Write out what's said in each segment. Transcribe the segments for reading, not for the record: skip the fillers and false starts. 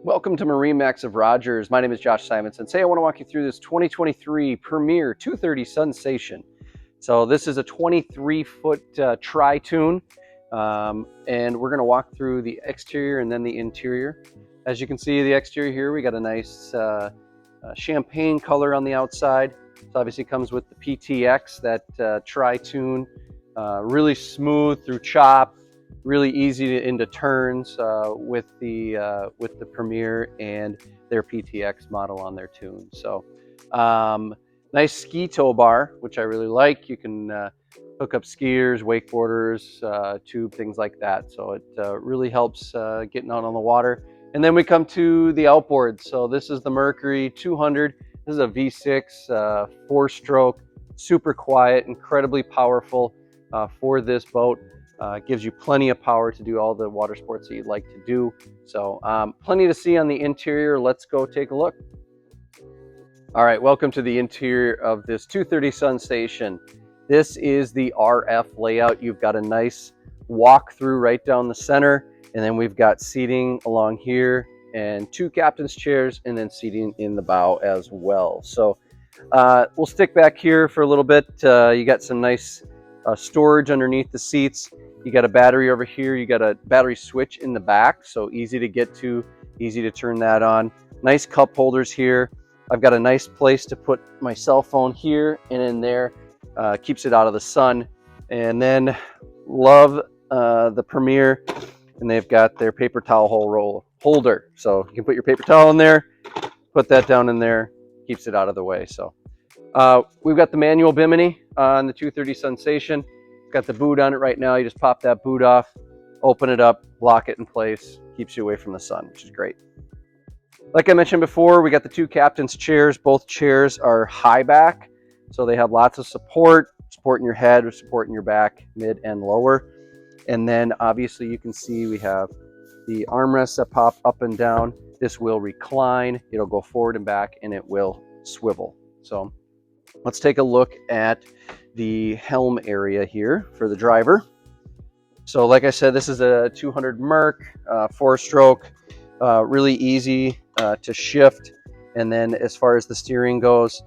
Welcome to MarineMax of Rogers. My name is Josh Simonson. Today I want to walk you through this 2023 Premier 230 Sunsation. So this is a 23-foot tri-tune, and we're going to walk through the exterior and then the interior. As you can see, the exterior here, we got a nice champagne color on the outside. It obviously comes with the PTX, that tri-tune, really smooth through chop. Really easy into turns with the Premier and their PTX model on their tune. So nice ski tow bar, which I really like. You can hook up skiers, wakeboarders, tube, things like that. So it really helps getting out on the water. And then we come to the outboard. So this is the Mercury 200. This is a V6 4-stroke, super quiet, incredibly powerful for this boat. Gives you plenty of power to do all the water sports that you'd like to do. So plenty to see on the interior. Let's go take a look. All right, welcome to the interior of this 230 Sunsation. This is the RF layout. You've got a nice walk-through right down the center, and then we've got seating along here and 2 captain's chairs, and then seating in the bow as well. So we'll stick back here for a little bit. You got some nice storage underneath the seats. You got a battery over here. You got a battery switch in the back, so easy to get to, easy to turn that on. Nice cup holders here. I've got a nice place to put my cell phone here and in there. Keeps it out of the sun. And then love the Premier, and they've got their paper towel holder. So you can put your paper towel in there, put that down in there, keeps it out of the way. So we've got the manual bimini on the 230 Sunsation. Got the boot on it right now. You just pop that boot off, open it up, lock it in place, keeps you away from the sun, which is great. Like I mentioned before, we got the 2 captain's chairs. Both chairs are high back, so they have lots of support in your head, support in your back, mid and lower. And then obviously you can see we have the armrests that pop up and down. This will recline, it'll go forward and back, and it will swivel. So let's take a look at the helm area here for the driver. So like I said, this is a 200 Merc, 4-stroke, really easy to shift. And then as far as the steering goes,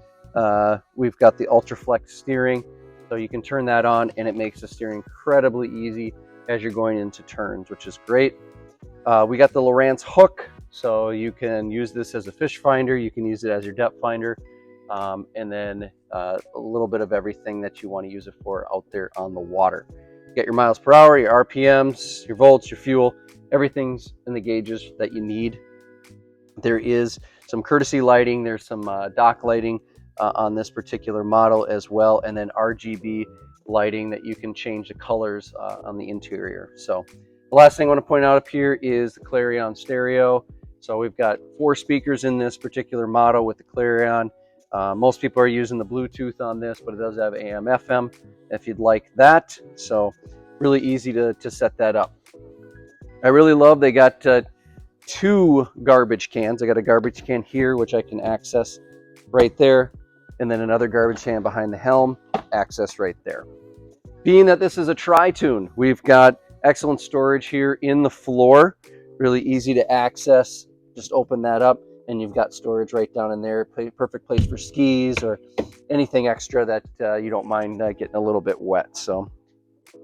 we've got the UltraFlex steering. So you can turn that on and it makes the steering incredibly easy as you're going into turns, which is great. We got the Lowrance hook, so you can use this as a fish finder. You can use it as your depth finder. And then a little bit of everything that you want to use it for out there on the water. You get your miles per hour, your RPMs, your volts, your fuel, everything's in the gauges that you need. There is some courtesy lighting, there's some dock lighting on this particular model as well, and then RGB lighting that you can change the colors on the interior. So the last thing I want to point out up here is the Clarion stereo. So we've got 4 speakers in this particular model with the Clarion. Most people are using the Bluetooth on this, but it does have AM, FM if you'd like that. So really easy to set that up. I really love they got 2 garbage cans. I got a garbage can here, which I can access right there. And then another garbage can behind the helm, access right there. Being that this is a tri-tune, we've got excellent storage here in the floor. Really easy to access. Just open that up, and you've got storage right down in there. Perfect place for skis or anything extra that you don't mind getting a little bit wet. So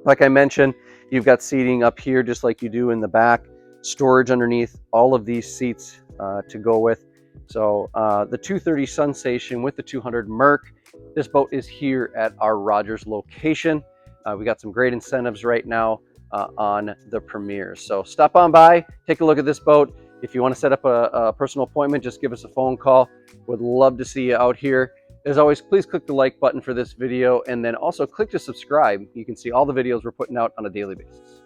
like I mentioned, you've got seating up here just like you do in the back, storage underneath all of these seats to go with. So the 230 Sunsation with the 200 Merc, this boat is here at our Rogers location. We got some great incentives right now on the Premier. So stop on by, take a look at this boat. If you want to set up a personal appointment, just give us a phone call. Would love to see you out here. As always, please click the like button for this video, and then also click to subscribe. You can see all the videos we're putting out on a daily basis.